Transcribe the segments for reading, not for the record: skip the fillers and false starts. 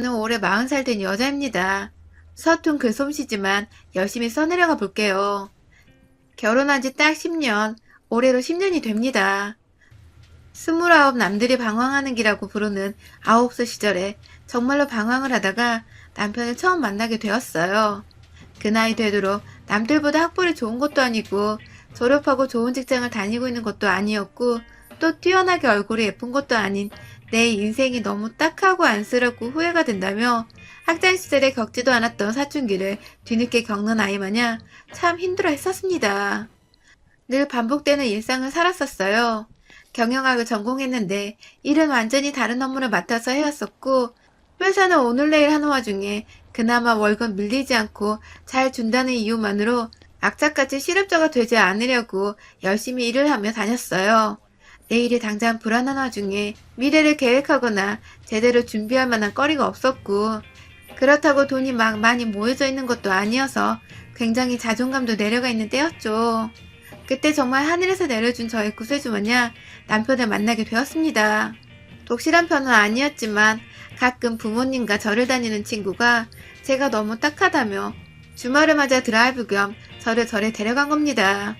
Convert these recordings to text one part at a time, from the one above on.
저는 올해 40살 된 여자입니다. 서툰 글솜씨지만 열심히 써내려가 볼게요. 결혼한 지 딱 10년, 올해로 10년이 됩니다. 29 남들이 방황하는 기라고 부르는 9살 시절에 정말로 방황을 하다가 남편을 처음 만나게 되었어요. 그 나이 되도록 남들보다 학벌이 좋은 것도 아니고 졸업하고 좋은 직장을 다니고 있는 것도 아니었고 또 뛰어나게 얼굴이 예쁜 것도 아닌 내 인생이 너무 딱하고 안쓰럽고 후회가 된다며 학창시절에 겪지도 않았던 사춘기를 뒤늦게 겪는 아이 마냥 참 힘들어 했었습니다. 늘 반복되는 일상을 살았었어요. 경영학을 전공했는데 일은 완전히 다른 업무를 맡아서 해왔었고 회사는 오늘 내일 하는 와중에 그나마 월급 밀리지 않고 잘 준다는 이유만으로 악착같이 실업자가 되지 않으려고 열심히 일을 하며 다녔어요. 내일이 당장 불안한 와중에 미래를 계획하거나 제대로 준비할 만한 거리가 없었고 그렇다고 돈이 막 많이 모여져 있는 것도 아니어서 굉장히 자존감도 내려가 있는 때였죠. 그때 정말 하늘에서 내려준 저의 구세주마냥 남편을 만나게 되었습니다. 독실한 편은 아니었지만 가끔 부모님과 절을 다니는 친구가 제가 너무 딱하다며 주말을 맞아 드라이브 겸 저를 절에 데려간 겁니다.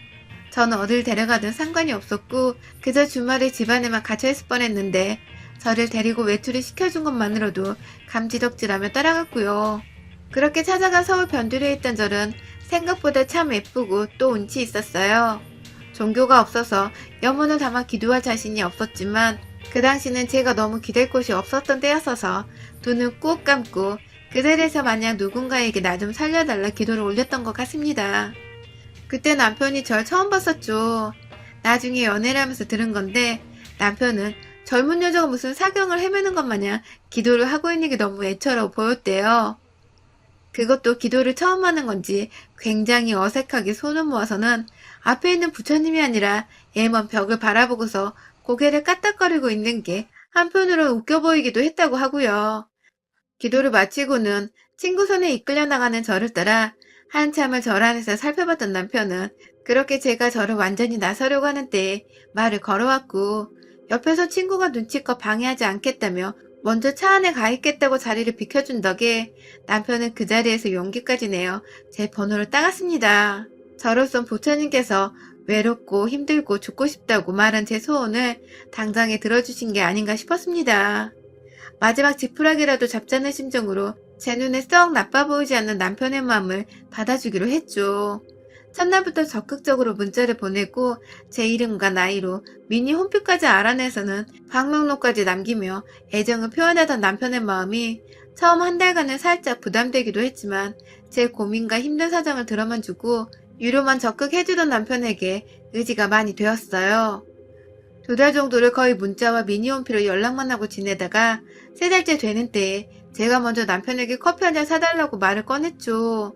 저는 어딜 데려가든 상관이 없었고 그저 주말에 집안에만 갇혀있을 뻔했는데 저를 데리고 외출을 시켜준 것만으로도 감지덕지라며 따라갔고요. 그렇게 찾아간 서울 변두리에 있던 절은 생각보다 참 예쁘고 또 운치 있었어요. 종교가 없어서 염원을 담아 기도할 자신이 없었지만 그 당시는 제가 너무 기댈 곳이 없었던 때였어서 눈을 꾹 감고 그 자리에서 마냥 누군가에게 나 좀 살려달라 기도를 올렸던 것 같습니다. 그때 남편이 절 처음 봤었죠. 나중에 연애를 하면서 들은 건데 남편은 젊은 여자가 무슨 사경을 헤매는 것 마냥 기도를 하고 있는 게 너무 애처로 보였대요. 그것도 기도를 처음 하는 건지 굉장히 어색하게 손을 모아서는 앞에 있는 부처님이 아니라 예먼 벽을 바라보고서 고개를 까딱거리고 있는 게 한편으로 웃겨 보이기도 했다고 하고요. 기도를 마치고는 친구 손에 이끌려 나가는 저를 따라 한참을 절 안에서 살펴봤던 남편은 그렇게 제가 저를 완전히 나서려고 하는 때에 말을 걸어왔고 옆에서 친구가 눈치껏 방해하지 않겠다며 먼저 차 안에 가 있겠다고 자리를 비켜준 덕에 남편은 그 자리에서 용기까지 내어 제 번호를 따갔습니다. 저로선 부처님께서 외롭고 힘들고 죽고 싶다고 말한 제 소원을 당장에 들어주신 게 아닌가 싶었습니다. 마지막 지푸라기라도 잡자는 심정으로 제 눈에 썩 나빠 보이지 않는 남편의 마음을 받아주기로 했죠. 첫날부터 적극적으로 문자를 보내고 제 이름과 나이로 미니 홈피까지 알아내서는 방명록까지 남기며 애정을 표현하던 남편의 마음이 처음 한 달간은 살짝 부담되기도 했지만 제 고민과 힘든 사정을 들어만 주고 위로만 적극 해주던 남편에게 의지가 많이 되었어요. 2달 정도를 거의 문자와 미니홈피로 연락만 하고 지내다가 3달째 되는 때에 제가 먼저 남편에게 커피 한 잔 사달라고 말을 꺼냈죠.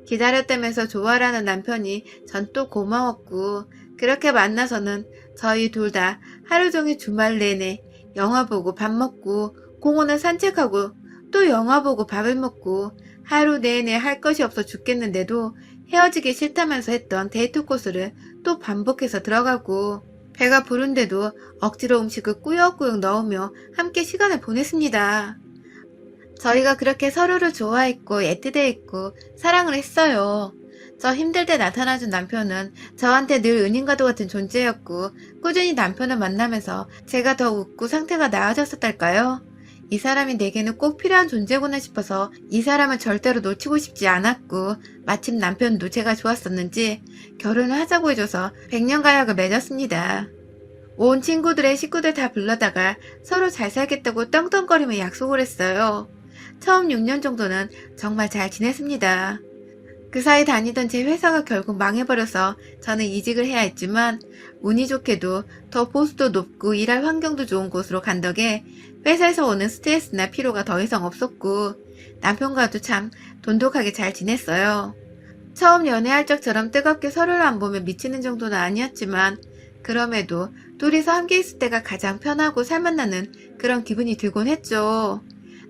기다렸다면서 좋아라는 남편이 전 또 고마웠고 그렇게 만나서는 저희 둘 다 하루 종일 주말 내내 영화 보고 밥 먹고 공원을 산책하고 또 영화 보고 밥을 먹고 하루 내내 할 것이 없어 죽겠는데도 헤어지기 싫다면서 했던 데이트 코스를 또 반복해서 들어가고 배가 부른데도 억지로 음식을 꾸역꾸역 넣으며 함께 시간을 보냈습니다. 저희가 그렇게 서로를 좋아했고 애틋해했고 사랑을 했어요. 저 힘들 때 나타나준 남편은 저한테 늘 은인과도 같은 존재였고 꾸준히 남편을 만나면서 제가 더 웃고 상태가 나아졌었달까요? 이 사람이 내게는 꼭 필요한 존재구나 싶어서 이 사람을 절대로 놓치고 싶지 않았고 마침 남편도 제가 좋았었는지 결혼을 하자고 해줘서 100년 가약을 맺었습니다. 온 친구들의 식구들 다 불러다가 서로 잘 살겠다고 떵떵거리며 약속을 했어요. 처음 6년 정도는 정말 잘 지냈습니다. 그 사이 다니던 제 회사가 결국 망해버려서 저는 이직을 해야 했지만 운이 좋게도 더 보수도 높고 일할 환경도 좋은 곳으로 간 덕에 회사에서 오는 스트레스나 피로가 더 이상 없었고 남편과도 참 돈독하게 잘 지냈어요. 처음 연애할 적처럼 뜨겁게 서로를 안 보며 미치는 정도는 아니었지만 그럼에도 둘이서 함께 있을 때가 가장 편하고 살맛나는 그런 기분이 들곤 했죠.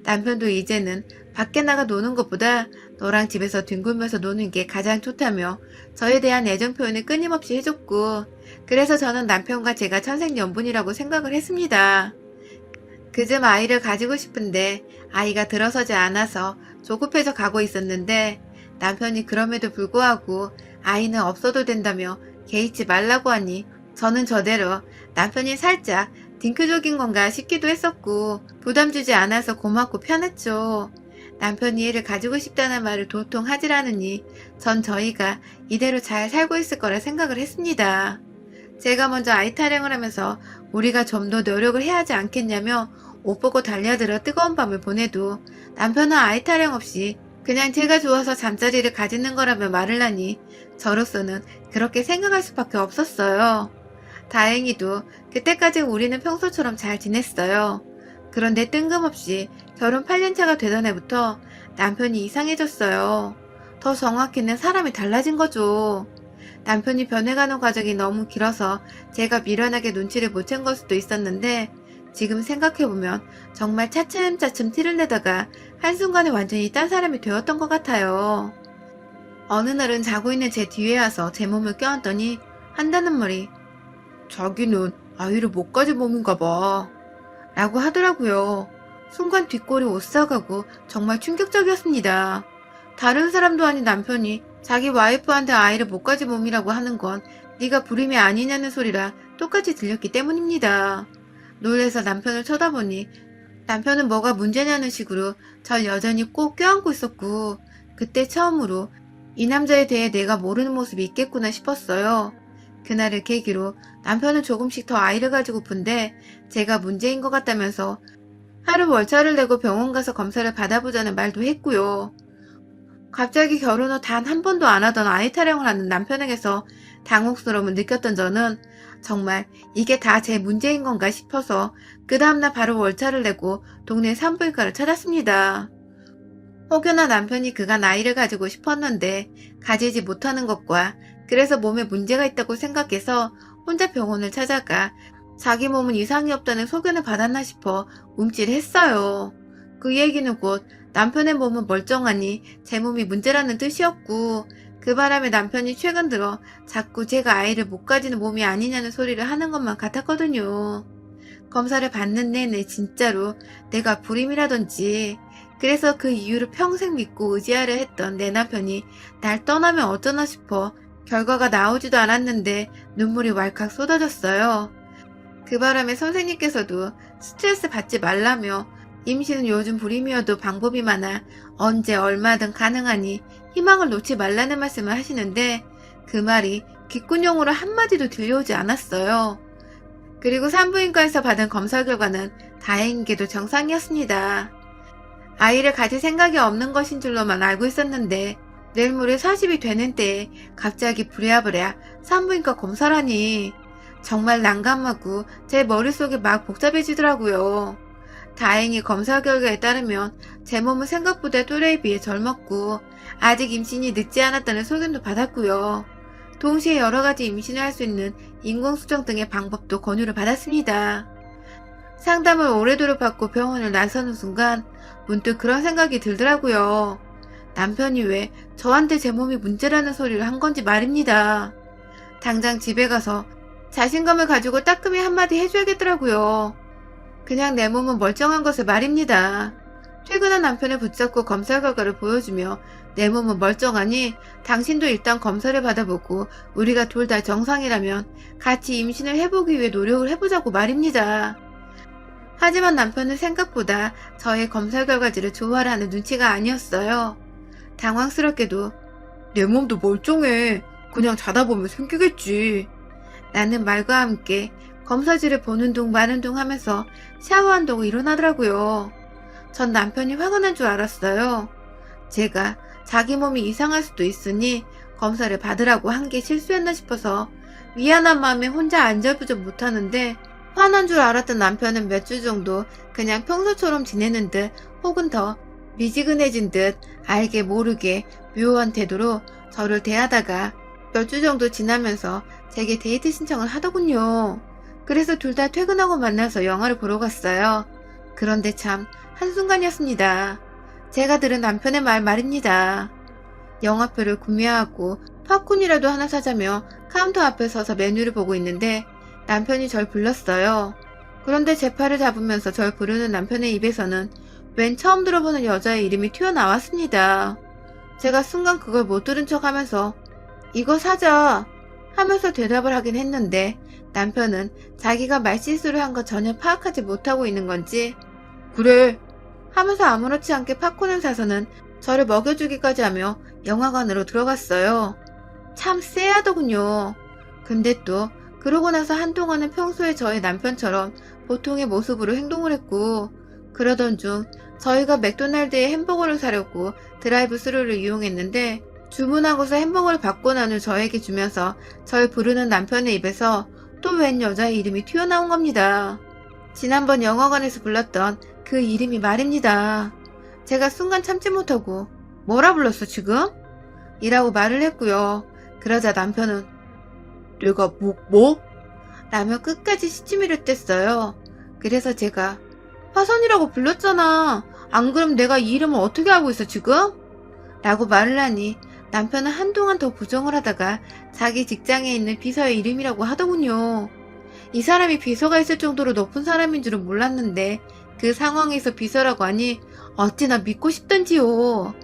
남편도 이제는 밖에 나가 노는 것보다 너랑 집에서 뒹굴면서 노는 게 가장 좋다며 저에 대한 애정 표현을 끊임없이 해줬고 그래서 저는 남편과 제가 천생연분이라고 생각을 했습니다. 그즘 아이를 가지고 싶은데 아이가 들어서지 않아서 조급해서 가고 있었는데 남편이 그럼에도 불구하고 아이는 없어도 된다며 개의치 말라고 하니 저는 저대로 남편이 살짝 딩크족인 건가 싶기도 했었고 부담 주지 않아서 고맙고 편했죠. 남편이 애를 가지고 싶다는 말을 도통 하질 않으니 전 저희가 이대로 잘 살고 있을 거라 생각을 했습니다. 제가 먼저 아이 타령을 하면서 우리가 좀 더 노력을 해야 하지 않겠냐며 옷 벗고 달려들어 뜨거운 밤을 보내도 남편은 아이 타령 없이 그냥 제가 좋아서 잠자리를 가지는 거라며 말을 하니 저로서는 그렇게 생각할 수밖에 없었어요. 다행히도 그때까지 우리는 평소처럼 잘 지냈어요. 그런데 뜬금없이 결혼 8년차가 되던 해부터 남편이 이상해졌어요. 더 정확히는 사람이 달라진 거죠. 남편이 변해가는 과정이 너무 길어서 제가 미련하게 눈치를 못 챈 걸 수도 있었는데 지금 생각해보면 정말 차츰차츰 티를 내다가 한순간에 완전히 딴 사람이 되었던 것 같아요. 어느 날은 자고 있는 제 뒤에 와서 제 몸을 껴안더니 한다는 말이 자기는 아이를 못 가진 몸인가 봐 라고 하더라고요. 순간 뒷골이 오싹하고 정말 충격적이었습니다. 다른 사람도 아닌 남편이 자기 와이프한테 아이를 못 가진 몸이라고 하는 건 네가 불임이 아니냐는 소리라 똑같이 들렸기 때문입니다. 놀래서 남편을 쳐다보니 남편은 뭐가 문제냐는 식으로 절 여전히 꼭 껴안고 있었고 그때 처음으로 이 남자에 대해 내가 모르는 모습이 있겠구나 싶었어요. 그날을 계기로 남편은 조금씩 더 아이를 가지고픈데 제가 문제인 것 같다면서 하루 월차를 내고 병원 가서 검사를 받아보자는 말도 했고요. 갑자기 결혼 후 단 한 번도 안 하던 아이 타령을 하는 남편에게서 당혹스러움을 느꼈던 저는 정말 이게 다 제 문제인 건가 싶어서 그 다음날 바로 월차를 내고 동네 산부인과를 찾았습니다. 혹여나 남편이 그간 아이를 가지고 싶었는데 가지지 못하는 것과 그래서 몸에 문제가 있다고 생각해서 혼자 병원을 찾아가 자기 몸은 이상이 없다는 소견을 받았나 싶어 움찔했어요. 그 얘기는 곧 남편의 몸은 멀쩡하니 제 몸이 문제라는 뜻이었고 그 바람에 남편이 최근 들어 자꾸 제가 아이를 못 가지는 몸이 아니냐는 소리를 하는 것만 같았거든요. 검사를 받는 내내 진짜로 내가 불임이라든지 그래서 그 이유를 평생 믿고 의지하려 했던 내 남편이 날 떠나면 어쩌나 싶어 결과가 나오지도 않았는데 눈물이 왈칵 쏟아졌어요. 그 바람에 선생님께서도 스트레스 받지 말라며 임신은 요즘 불임이어도 방법이 많아 언제 얼마든 가능하니 희망을 놓지 말라는 말씀을 하시는데 그 말이 귓구녕으로 한마디도 들려오지 않았어요. 그리고 산부인과에서 받은 검사 결과는 다행히도 정상이었습니다. 아이를 가질 생각이 없는 것인 줄로만 알고 있었는데 내일 모레 40이 되는 때에 갑자기 부랴부랴 산부인과 검사라니 정말 난감하고 제 머릿속이 막 복잡해지더라고요. 다행히 검사 결과에 따르면 제 몸은 생각보다 또래에 비해 젊었고 아직 임신이 늦지 않았다는 소견도 받았고요. 동시에 여러가지 임신을 할 수 있는 인공수정 등의 방법도 권유를 받았습니다. 상담을 오래도록 받고 병원을 나서는 순간 문득 그런 생각이 들더라고요. 남편이 왜 저한테 제 몸이 문제라는 소리를 한 건지 말입니다. 당장 집에 가서 자신감을 가지고 따끔히 한마디 해줘야겠더라고요. 그냥 내 몸은 멀쩡한 것을 말입니다. 퇴근한 남편을 붙잡고 검사 결과를 보여주며 내 몸은 멀쩡하니 당신도 일단 검사를 받아보고 우리가 둘 다 정상이라면 같이 임신을 해보기 위해 노력을 해보자고 말입니다. 하지만 남편은 생각보다 저의 검사 결과지를 좋아하는 눈치가 아니었어요. 당황스럽게도 내 몸도 멀쩡해. 그냥 자다 보면 생기겠지. 라는 말과 함께 검사지를 보는 둥 마는 둥 하면서 샤워한다고 일어나더라고요. 전 남편이 화가 난 줄 알았어요. 제가 자기 몸이 이상할 수도 있으니 검사를 받으라고 한 게 실수였나 싶어서 미안한 마음에 혼자 앉아보지 못하는데 화난 줄 알았던 남편은 몇 주 정도 그냥 평소처럼 지내는 듯 혹은 더 미지근해진 듯 알게 모르게 묘한 태도로 저를 대하다가 몇 주 정도 지나면서 제게 데이트 신청을 하더군요. 그래서 둘 다 퇴근하고 만나서 영화를 보러 갔어요. 그런데 참 한순간이었습니다. 제가 들은 남편의 말입니다. 영화표를 구매하고 팝콘이라도 하나 사자며 카운터 앞에 서서 메뉴를 보고 있는데 남편이 절 불렀어요. 그런데 제 팔을 잡으면서 절 부르는 남편의 입에서는 웬 처음 들어보는 여자의 이름이 튀어나왔습니다. 제가 순간 그걸 못 들은 척 하면서 이거 사자 하면서 대답을 하긴 했는데 남편은 자기가 말실수를 한 거 전혀 파악하지 못하고 있는 건지 그래 하면서 아무렇지 않게 팝콘을 사서는 저를 먹여주기까지 하며 영화관으로 들어갔어요. 참 쎄하더군요. 근데 또 그러고 나서 한동안은 평소에 저의 남편처럼 보통의 모습으로 행동을 했고 그러던 중 저희가 맥도날드에 햄버거를 사려고 드라이브 스루를 이용했는데 주문하고서 햄버거를 받고 난 후 저에게 주면서 절 부르는 남편의 입에서 또 웬 여자의 이름이 튀어나온 겁니다. 지난번 영화관에서 불렀던 그 이름이 말입니다. 제가 순간 참지 못하고 뭐라 불렀어 지금? 이라고 말을 했고요. 그러자 남편은 내가 뭐? 라며 끝까지 시치미를 뗐어요. 그래서 제가 화선이라고 불렀잖아. 안 그럼 내가 이 이름을 어떻게 알고 있어 지금? 라고 말을 하니 남편은 한동안 더 부정을 하다가 자기 직장에 있는 비서의 이름이라고 하더군요. 이 사람이 비서가 있을 정도로 높은 사람인 줄은 몰랐는데 그 상황에서 비서라고 하니 어찌나 믿고 싶던지요.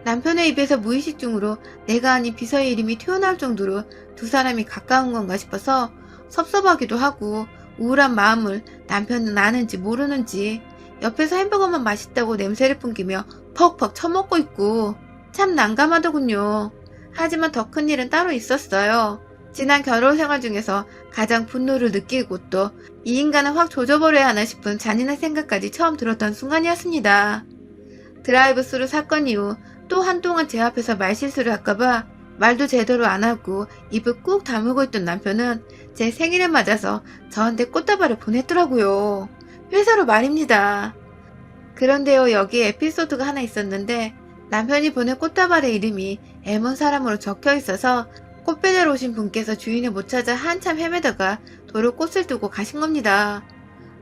남편의 입에서 무의식 중으로 내가 아닌 비서의 이름이 튀어나올 정도로 두 사람이 가까운 건가 싶어서 섭섭하기도 하고 우울한 마음을 남편은 아는지 모르는지 옆에서 햄버거만 맛있다고 냄새를 풍기며 퍽퍽 처먹고 있고 참 난감하더군요. 하지만 더 큰 일은 따로 있었어요. 지난 결혼 생활 중에서 가장 분노를 느끼고 또 이 인간은 확 조져버려야 하나 싶은 잔인한 생각까지 처음 들었던 순간이었습니다. 드라이브 스루 사건 이후 또 한동안 제 앞에서 말실수를 할까봐 말도 제대로 안 하고 입을 꾹 다물고 있던 남편은 제 생일을 맞아서 저한테 꽃다발을 보냈더라고요. 회사로 말입니다. 그런데요, 여기에 에피소드가 하나 있었는데 남편이 보낸 꽃다발의 이름이 M원 사람으로 적혀 있어서 꽃 배달 오신 분께서 주인을 못 찾아 한참 헤매다가 도로 꽃을 두고 가신 겁니다.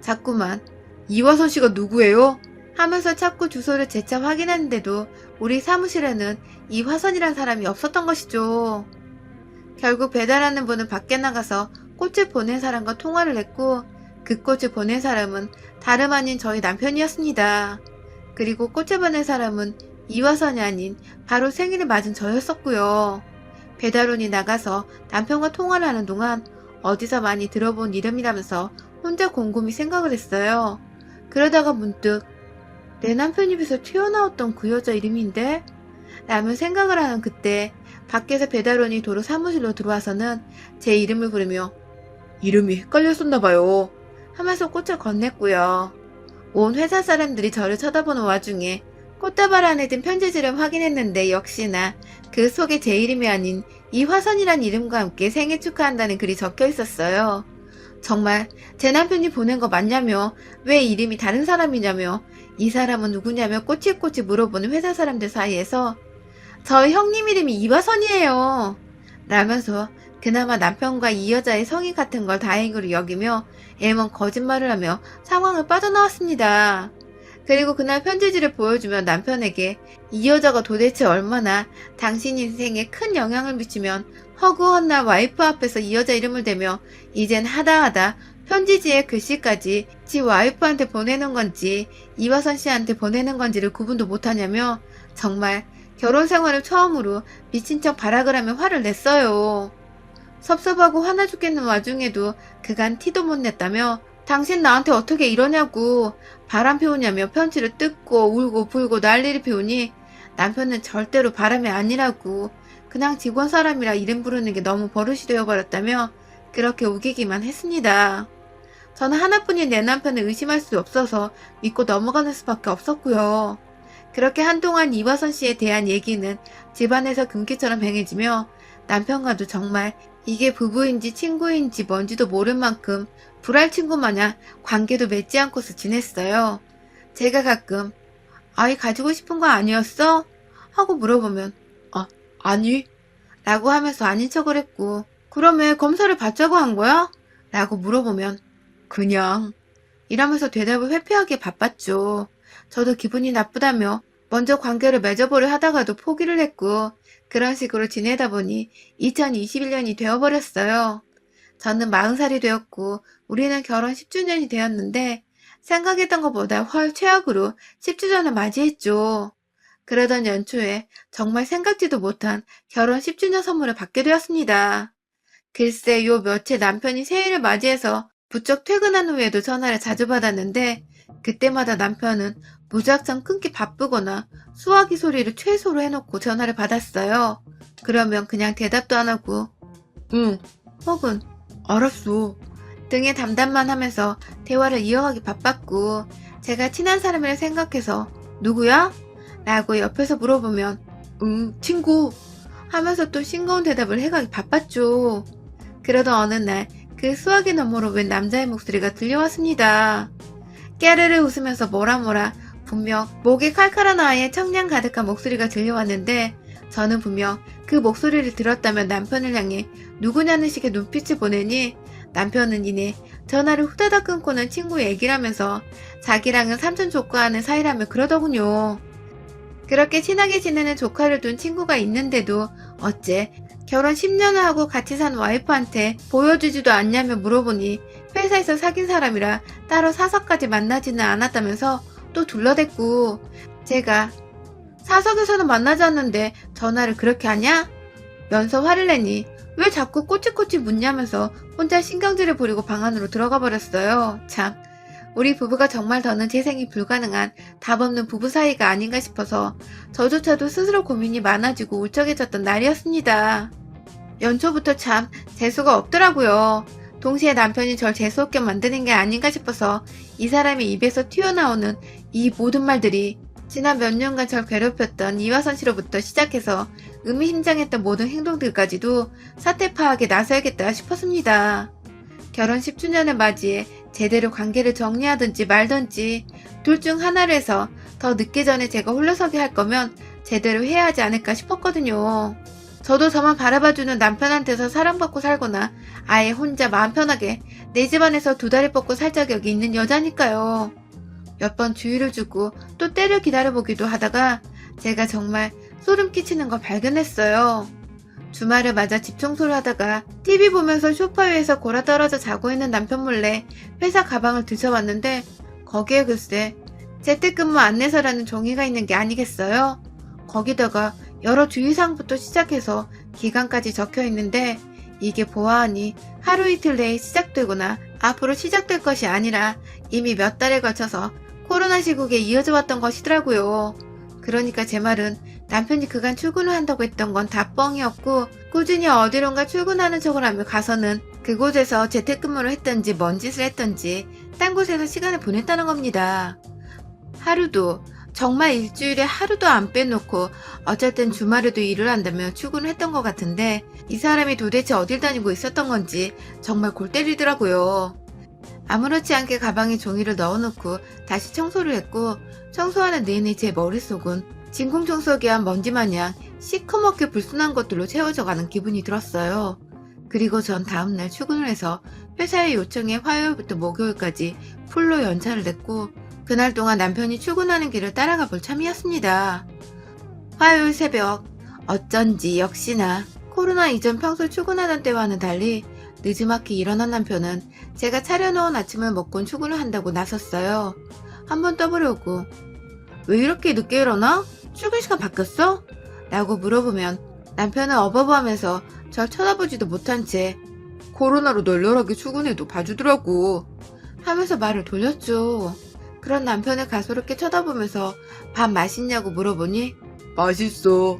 자꾸만 이화선 씨가 누구예요? 하면서 자꾸 주소를 재차 확인했는데도 우리 사무실에는 이화선이란 사람이 없었던 것이죠. 결국 배달하는 분은 밖에 나가서 꽃을 보낸 사람과 통화를 했고 그 꽃을 보낸 사람은 다름 아닌 저희 남편이었습니다. 그리고 꽃을 보낸 사람은 이화선이 아닌 바로 생일을 맞은 저였었고요. 배달원이 나가서 남편과 통화를 하는 동안 어디서 많이 들어본 이름이라면서 혼자 곰곰이 생각을 했어요. 그러다가 문득 내 남편 입에서 튀어나왔던 그 여자 이름인데? 라며 생각을 하는 그때 밖에서 배달원이 도로 사무실로 들어와서는 제 이름을 부르며 이름이 헷갈렸었나봐요 하면서 꽃을 건넸고요. 온 회사 사람들이 저를 쳐다보는 와중에 꽃다발 안에 든 편지지를 확인했는데 역시나 그 속에 제 이름이 아닌 이화선이란 이름과 함께 생일 축하한다는 글이 적혀 있었어요. 정말 제 남편이 보낸 거 맞냐며 왜 이름이 다른 사람이냐며 이 사람은 누구냐며 꼬치꼬치 물어보는 회사 사람들 사이에서 저희 형님 이름이 이화선이에요 라면서 그나마 남편과 이 여자의 성이 같은 걸 다행으로 여기며 애먼 거짓말을 하며 상황을 빠져나왔습니다. 그리고 그날 편지지를 보여주며 남편에게 이 여자가 도대체 얼마나 당신 인생에 큰 영향을 미치면 허구한 날 와이프 앞에서 이 여자 이름을 대며 이젠 하다하다 편지지에 글씨까지 지 와이프한테 보내는 건지 이화선 씨한테 보내는 건지를 구분도 못하냐며 정말 결혼 생활을 처음으로 미친 척 발악을 하며 화를 냈어요. 섭섭하고 화나 죽겠는 와중에도 그간 티도 못 냈다며 당신 나한테 어떻게 이러냐고 바람 피우냐며 편지를 뜯고 울고 불고 난리를 피우니 남편은 절대로 바람이 아니라고 그냥 직원 사람이라 이름 부르는 게 너무 버릇이 되어버렸다며 그렇게 우기기만 했습니다. 저는 하나뿐인 내 남편을 의심할 수 없어서 믿고 넘어가는 수밖에 없었고요. 그렇게 한동안 이화선 씨에 대한 얘기는 집안에서 금기처럼 행해지며 남편과도 정말 이게 부부인지 친구인지 뭔지도 모를 만큼 불알 친구 마냥 관계도 맺지 않고서 지냈어요. 제가 가끔 아이 가지고 싶은 거 아니었어? 하고 물어보면 아니 라고 하면서 아닌 척을 했고 그럼 왜 검사를 받자고 한 거야? 라고 물어보면 그냥 이러면서 대답을 회피하기에 바빴죠. 저도 기분이 나쁘다며 먼저 관계를 맺어보려 하다가도 포기를 했고 그런 식으로 지내다 보니 2021년이 되어버렸어요. 저는 40살이 되었고 우리는 결혼 10주년이 되었는데 생각했던 것보다 훨 최악으로 10주년을 맞이했죠. 그러던 연초에 정말 생각지도 못한 결혼 10주년 선물을 받게 되었습니다. 글쎄 요 며칠 남편이 새해를 맞이해서 부쩍 퇴근한 후에도 전화를 자주 받았는데 그때마다 남편은 무작정 끊기 바쁘거나 수화기 소리를 최소로 해놓고 전화를 받았어요. 그러면 그냥 대답도 안 하고 응 혹은 알았어 등의 담담만 하면서 대화를 이어가기 바빴고 제가 친한 사람이라 생각해서 누구야? 라고 옆에서 물어보면 친구 하면서 또 싱거운 대답을 해가기 바빴죠. 그러던 어느 날 그 수화기 너머로 웬 남자의 목소리가 들려왔습니다. 깨르르 웃으면서 뭐라 분명 목에 칼칼한 아이의 청량 가득한 목소리가 들려왔는데 저는 분명 그 목소리를 들었다면 남편을 향해 누구냐는 식의 눈빛을 보내니 남편은 이내 전화를 후다닥 끊고는 친구 얘기를 하면서 자기랑은 삼촌 조카하는 사이라며 그러더군요. 그렇게 친하게 지내는 조카를 둔 친구가 있는데도 어째 결혼 10년을 하고 같이 산 와이프한테 보여주지도 않냐며 물어보니 회사에서 사귄 사람이라 따로 사석까지 만나지는 않았다면서 또 둘러댔고 제가 사석에서는 만나지 않는데 전화를 그렇게 하냐? 면서 화를 내니 왜 자꾸 꼬치꼬치 묻냐면서 혼자 신경질을 부리고 방 안으로 들어가 버렸어요. 참, 우리 부부가 정말 더는 재생이 불가능한 답 없는 부부 사이가 아닌가 싶어서 저조차도 스스로 고민이 많아지고 울적해졌던 날이었습니다. 연초부터 참 재수가 없더라고요. 동시에 남편이 절 재수없게 만드는 게 아닌가 싶어서 이 사람의 입에서 튀어나오는 이 모든 말들이 지난 몇 년간 절 괴롭혔던 이화선 씨로부터 시작해서 의미심장했던 모든 행동들까지도 사태 파악에 나서야겠다 싶었습니다. 결혼 10주년을 맞이해 제대로 관계를 정리하든지 말든지 둘 중 하나를 해서 더 늦기 전에 제가 홀로서게 할 거면 제대로 해야 하지 않을까 싶었거든요. 저도 저만 바라봐주는 남편한테서 사랑받고 살거나 아예 혼자 마음 편하게 내 집안에서 두 다리 뻗고 살 자격이 있는 여자니까요. 몇 번 주의를 주고 또 때를 기다려보기도 하다가 제가 정말 소름 끼치는 걸 발견했어요. 주말을 맞아 집 청소를 하다가 TV 보면서 소파 위에서 골아떨어져 자고 있는 남편 몰래 회사 가방을 들춰봤는데 거기에 글쎄 재택근무 안내서라는 종이가 있는 게 아니겠어요? 거기다가 여러 주의사항부터 시작해서 기간까지 적혀 있는데 이게 보아하니 하루 이틀 내에 시작되거나 앞으로 시작될 것이 아니라 이미 몇 달에 걸쳐서 코로나 시국에 이어져 왔던 것이더라고요. 그러니까 제 말은 남편이 그간 출근을 한다고 했던 건 다 뻥이었고 꾸준히 어디론가 출근하는 척을 하며 가서는 그곳에서 재택근무를 했던지 뭔 짓을 했던지 딴 곳에서 시간을 보냈다는 겁니다. 하루도 정말 일주일에 하루도 안 빼놓고 어쩔 땐 주말에도 일을 한다며 출근을 했던 것 같은데 이 사람이 도대체 어딜 다니고 있었던 건지 정말 골 때리더라고요. 아무렇지 않게 가방에 종이를 넣어놓고 다시 청소를 했고 청소하는 내내 제 머릿속은 진공청소기에 한 먼지 마냥 시커멓게 불순한 것들로 채워져 가는 기분이 들었어요. 그리고 전 다음날 출근을 해서 회사의 요청에 화요일부터 목요일까지 풀로 연차를 냈고 그날 동안 남편이 출근하는 길을 따라가 볼 참이었습니다. 화요일 새벽 어쩐지 역시나 코로나 이전 평소 출근하던 때와는 달리 느지막이 일어난 남편은 제가 차려놓은 아침을 먹곤 출근을 한다고 나섰어요. 한번 떠보려고 왜 이렇게 늦게 일어나? 출근 시간 바뀌었어? 라고 물어보면 남편은 어버버하면서 절 쳐다보지도 못한 채 코로나로 널널하게 출근해도 봐주더라고 하면서 말을 돌렸죠. 그런 남편을 가소롭게 쳐다보면서 밥 맛있냐고 물어보니 맛있어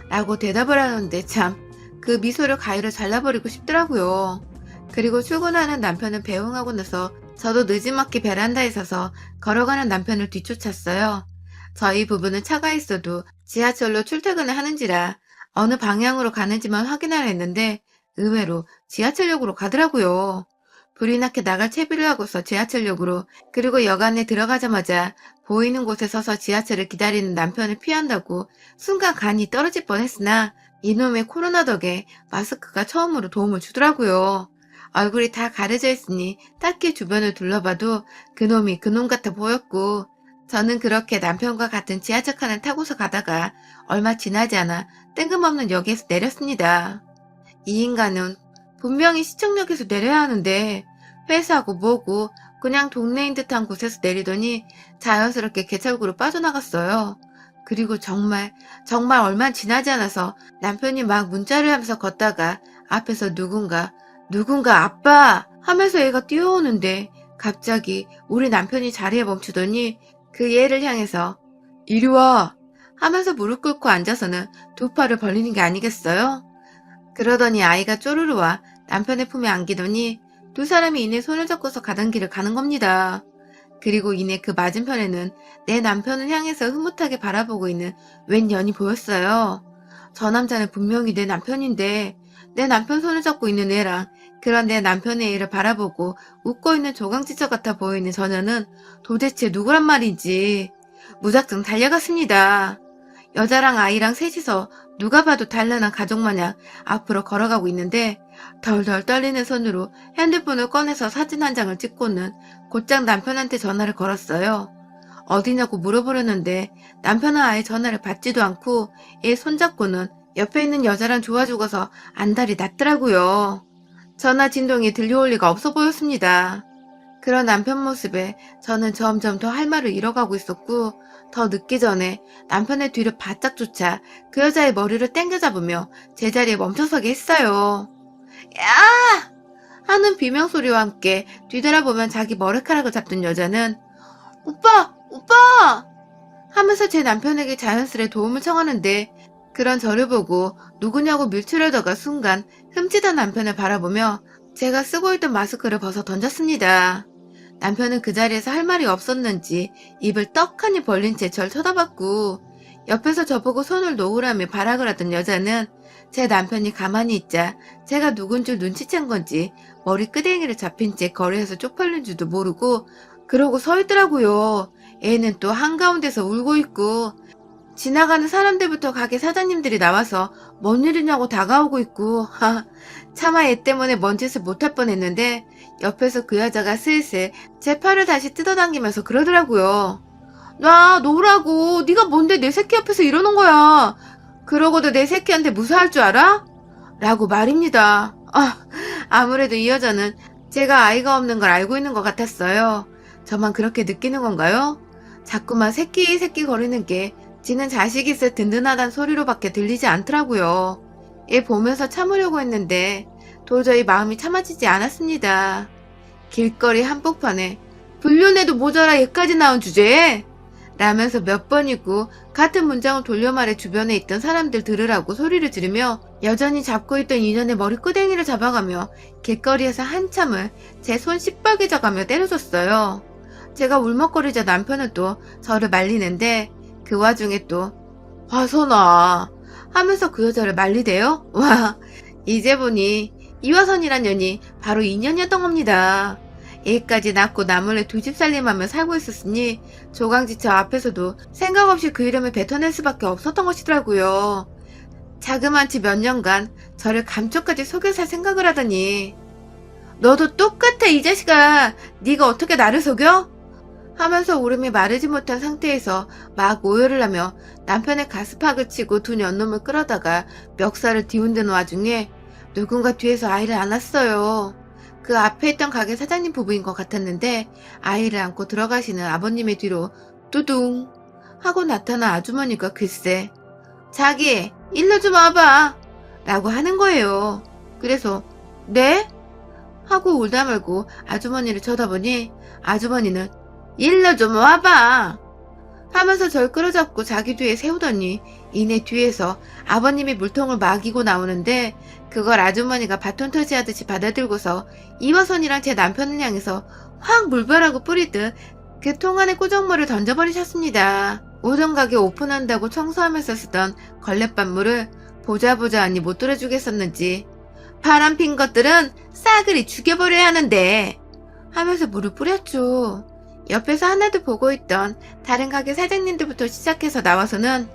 라고 대답을 하는데 참 그 미소를 가위로 잘라버리고 싶더라고요. 그리고 출근하는 남편을 배웅하고 나서 저도 느지막이 베란다에 서서 걸어가는 남편을 뒤쫓았어요. 저희 부부는 차가 있어도 지하철로 출퇴근을 하는지라 어느 방향으로 가는지만 확인하려 했는데 의외로 지하철역으로 가더라고요. 불이 나게 나갈 채비를 하고서 지하철역으로 그리고 역 안에 들어가자마자 보이는 곳에 서서 지하철을 기다리는 남편을 피한다고 순간 간이 떨어질 뻔했으나 이놈의 코로나 덕에 마스크가 처음으로 도움을 주더라고요. 얼굴이 다 가려져 있으니 딱히 주변을 둘러봐도 그놈이 그놈 같아 보였고 저는 그렇게 남편과 같은 지하철 칸을 타고서 가다가 얼마 지나지 않아 뜬금없는 역에서 내렸습니다. 이 인간은 분명히 시청역에서 내려야 하는데 회사고 뭐고 그냥 동네인 듯한 곳에서 내리더니 자연스럽게 개찰구로 빠져나갔어요. 그리고 정말 얼마 지나지 않아서 남편이 막 문자를 하면서 걷다가 앞에서 누군가 아빠 하면서 얘가 뛰어오는데 갑자기 우리 남편이 자리에 멈추더니 그 얘를 향해서 이리 와 하면서 무릎 꿇고 앉아서는 두 팔을 벌리는 게 아니겠어요? 그러더니 아이가 쪼르르 와 남편의 품에 안기더니 두 사람이 이내 손을 잡고서 가던 길을 가는 겁니다. 그리고 이내 그 맞은편에는 내 남편을 향해서 흐뭇하게 바라보고 있는 웬 년이 보였어요. 저 남자는 분명히 내 남편인데 내 남편 손을 잡고 있는 애랑 그런 내 남편의 애를 바라보고 웃고 있는 조강지처 같아 보이는 저 년은 도대체 누구란 말인지 무작정 달려갔습니다. 여자랑 아이랑 셋이서 누가 봐도 단란한 가족 마냥 앞으로 걸어가고 있는데 덜덜 떨리는 손으로 핸드폰을 꺼내서 사진 한 장을 찍고는 곧장 남편한테 전화를 걸었어요. 어디냐고 물어보려는데 남편은 아예 전화를 받지도 않고 얘 손잡고는 옆에 있는 여자랑 좋아 죽어서 안달이 났더라고요. 전화 진동이 들려올 리가 없어 보였습니다. 그런 남편 모습에 저는 점점 더 할 말을 잃어가고 있었고 더 늦기 전에 남편의 뒤를 바짝 쫓아 그 여자의 머리를 땡겨 잡으며 제자리에 멈춰서게 했어요. 야! 하는 비명소리와 함께 뒤돌아보면 자기 머리카락을 잡던 여자는 오빠! 오빠! 하면서 제 남편에게 자연스레 도움을 청하는데 그런 저를 보고 누구냐고 밀치려다가 순간 흠칫한 남편을 바라보며 제가 쓰고 있던 마스크를 벗어 던졌습니다. 남편은 그 자리에서 할 말이 없었는지 입을 떡하니 벌린 채 절 쳐다봤고 옆에서 저보고 손을 놓으라며 발악을 하던 여자는 제 남편이 가만히 있자 제가 누군 줄 눈치챈 건지 머리 끄댕이를 잡힌 채 거리에서 쪽팔린 줄도 모르고 그러고 서 있더라고요. 애는 또 한가운데서 울고 있고 지나가는 사람들부터 가게 사장님들이 나와서 뭔 일이냐고 다가오고 있고 차마 애 때문에 뭔 짓을 못할 뻔했는데 옆에서 그 여자가 슬슬 제 팔을 다시 뜯어당기면서 그러더라고요. 나 놓으라고. 네가 뭔데 내 새끼 앞에서 이러는 거야. 그러고도 내 새끼한테 무사할 줄 알아? 라고 말입니다. 아무래도 이 여자는 제가 아이가 없는 걸 알고 있는 것 같았어요. 저만 그렇게 느끼는 건가요? 자꾸만 새끼 거리는 게 지는 자식이 있을 든든하단 소리로밖에 들리지 않더라고요. 얘 보면서 참으려고 했는데 도저히 마음이 참아지지 않았습니다. 길거리 한복판에 불륜해도 모자라 얘까지 나온 주제에 라면서 몇 번이고 같은 문장을 돌려 말해 주변에 있던 사람들 들으라고 소리를 지르며 여전히 잡고 있던 인연의 머리끄댕이를 잡아가며 길거리에서 한참을 제 손 시뻘개져가며 때려줬어요. 제가 울먹거리자 남편은 또 저를 말리는데 그 와중에 또 화선아 하면서 그 여자를 말리대요? 와, 이제 보니 이화선이란 년이 바로 인연이었던 겁니다. 얘까지 낳고 나몰래 두 집 살림하며 살고 있었으니 조강지처 앞에서도 생각 없이 그 이름을 뱉어낼 수밖에 없었던 것이더라고요. 자그마치 몇 년간 저를 감쪽같이 속여 살 생각을 하더니 너도 똑같아 이 자식아. 네가 어떻게 나를 속여? 하면서 울음이 마르지 못한 상태에서 막 오열을 하며 남편의 가스팍을 치고 두 년놈을 끌어다가 멱살을 뒤흔드는 와중에 누군가 뒤에서 아이를 안았어요. 그 앞에 있던 가게 사장님 부부인 것 같았는데 아이를 안고 들어가시는 아버님의 뒤로 뚜둥 하고 나타난 아주머니가 글쎄 자기 일로 좀 와봐 라고 하는 거예요. 그래서 네? 하고 울다 말고 아주머니를 쳐다보니 아주머니는 일로 좀 와봐 하면서 절 끌어잡고 자기 뒤에 세우더니 이내 뒤에서 아버님이 물통을 막이고 나오는데 그걸 아주머니가 바톤 터치하듯이 받아들고서 이화선이랑 제 남편을 향해서 확 물벼락을 뿌리듯 그 통 안에 꾸정물을 던져버리셨습니다. 오전 가게 오픈한다고 청소하면서 쓰던 걸레밥물을 보자 하니 못 들어주겠었는지 바람핀 것들은 싸그리 죽여버려야 하는데 하면서 물을 뿌렸죠. 옆에서 하나도 보고 있던 다른 가게 사장님들부터 시작해서 나와서는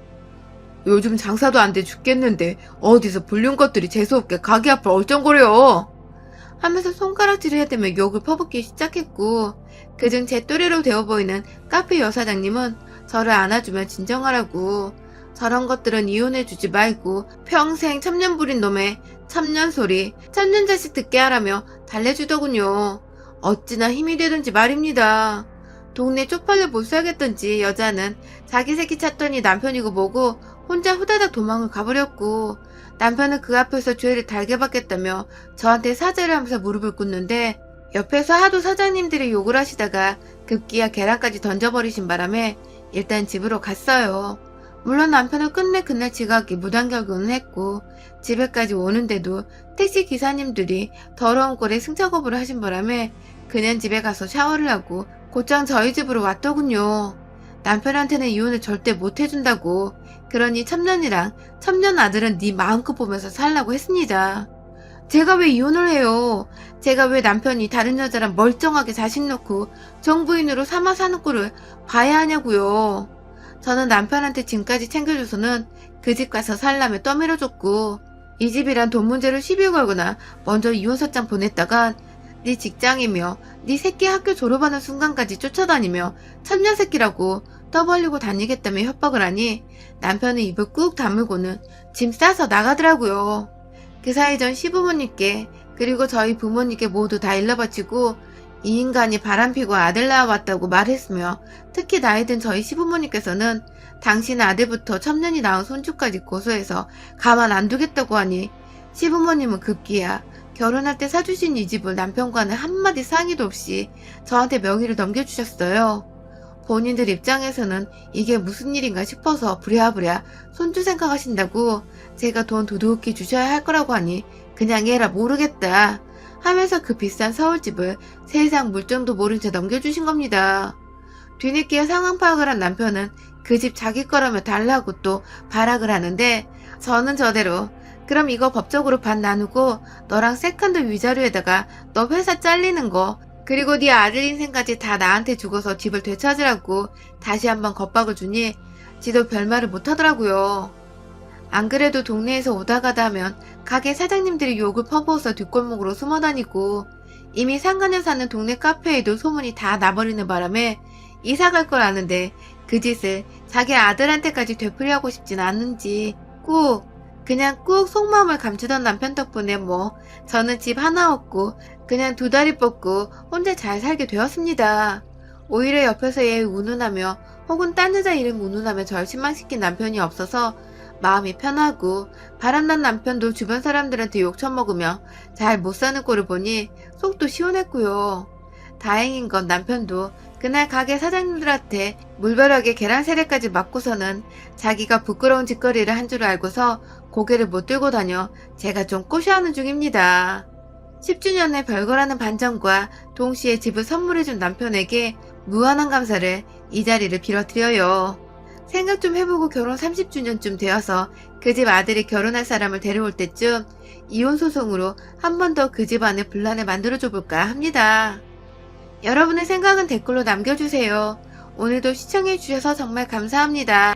요즘 장사도 안 돼 죽겠는데 어디서 불륜 것들이 재수없게 가게 앞을 얼쩡거려 하면서 손가락질을 해대며 욕을 퍼붓기 시작했고 그중 제 또래로 되어 보이는 카페 여사장님은 저를 안아주며 진정하라고 저런 것들은 이혼해주지 말고 평생 천년 부린 놈의 천년 소리, 천년 자식 듣게 하라며 달래주더군요. 어찌나 힘이 되든지 말입니다. 동네 쪽팔려 못 살겠던지 여자는 자기 새끼 찾더니 남편이고 뭐고 혼자 후다닥 도망을 가버렸고, 남편은 그 앞에서 죄를 달게 받겠다며 저한테 사죄를 하면서 무릎을 꿇는데, 옆에서 하도 사장님들이 욕을 하시다가 급기야 계란까지 던져버리신 바람에 일단 집으로 갔어요. 물론 남편은 끝내 그날 지각이 무단결근을 했고, 집에까지 오는데도 택시 기사님들이 더러운 꼴에 승차 거부를 하신 바람에 그냥 집에 가서 샤워를 하고 곧장 저희 집으로 왔더군요. 남편한테는 이혼을 절대 못 해준다고, 그러니 첨년이랑 첨년 아들은 네 마음껏 보면서 살라고 했습니다. 제가 왜 이혼을 해요? 제가 왜 남편이 다른 여자랑 멀쩡하게 자식 놓고 정부인으로 삼아 사는 꼴을 봐야 하냐고요. 저는 남편한테 짐까지 챙겨줘서는 그 집 가서 살라며 떠밀어줬고, 이 집이란 돈 문제로 시비 걸거나 먼저 이혼서장 보냈다간 네 직장이며 네 새끼 학교 졸업하는 순간까지 쫓아다니며 천녀새끼라고 떠벌리고 다니겠다며 협박을 하니 남편은 입을 꾹 다물고는 짐 싸서 나가더라고요. 그 사이 전 시부모님께 그리고 저희 부모님께 모두 다 일러바치고 이 인간이 바람피고 아들 낳아왔다고 말했으며, 특히 나이든 저희 시부모님께서는 당신 아들부터 첩년이 낳은 손주까지 고소해서 가만 안 두겠다고 하니 시부모님은 급기야 결혼할 때 사주신 이 집을 남편과는 한마디 상의도 없이 저한테 명의를 넘겨주셨어요. 본인들 입장에서는 이게 무슨 일인가 싶어서 부랴부랴 손주 생각하신다고 제가 돈 두둑히 주셔야 할 거라고 하니 그냥 해라 모르겠다 하면서 그 비싼 서울집을 세상 물정도 모른 채 넘겨주신 겁니다. 뒤늦게 상황 파악을 한 남편은 그 집 자기 거라며 달라고 또 발악을 하는데, 저는 저대로 그럼 이거 법적으로 반 나누고 너랑 세컨드 위자료에다가 너 회사 잘리는 거 그리고 네 아들 인생까지 다 나한테 주고서 집을 되찾으라고 다시 한번 겁박을 주니 지도 별말을 못하더라고요. 안 그래도 동네에서 오다 가다 하면 가게 사장님들이 욕을 퍼부어서 뒷골목으로 숨어다니고, 이미 상가녀 사는 동네 카페에도 소문이 다 나버리는 바람에 이사 갈 걸 아는데 그 짓을 자기 아들한테까지 되풀이하고 싶진 않은지 그냥 꾹 속마음을 감추던 남편 덕분에 저는 집 하나 얻고 그냥 두 다리 뻗고 혼자 잘 살게 되었습니다. 오히려 옆에서 얘 운운하며 혹은 딴 여자 이름 운운하며 절 실망시킨 남편이 없어서 마음이 편하고, 바람난 남편도 주변 사람들한테 욕 처먹으며 잘 못 사는 꼴을 보니 속도 시원했고요. 다행인 건 남편도 그날 가게 사장님들한테 물벼락에 계란 세례까지 맞고서는 자기가 부끄러운 짓거리를 한 줄 알고서 고개를 못 들고 다녀 제가 좀 꼬셔하는 중입니다. 10주년의 별거라는 반전과 동시에 집을 선물해준 남편에게 무한한 감사를 이 자리를 빌어드려요. 생각 좀 해보고 결혼 30주년쯤 되어서 그 집 아들이 결혼할 사람을 데려올 때쯤 이혼 소송으로 한 번 더 그 집 안에 분란을 만들어줘 볼까 합니다. 여러분의 생각은 댓글로 남겨주세요. 오늘도 시청해주셔서 정말 감사합니다.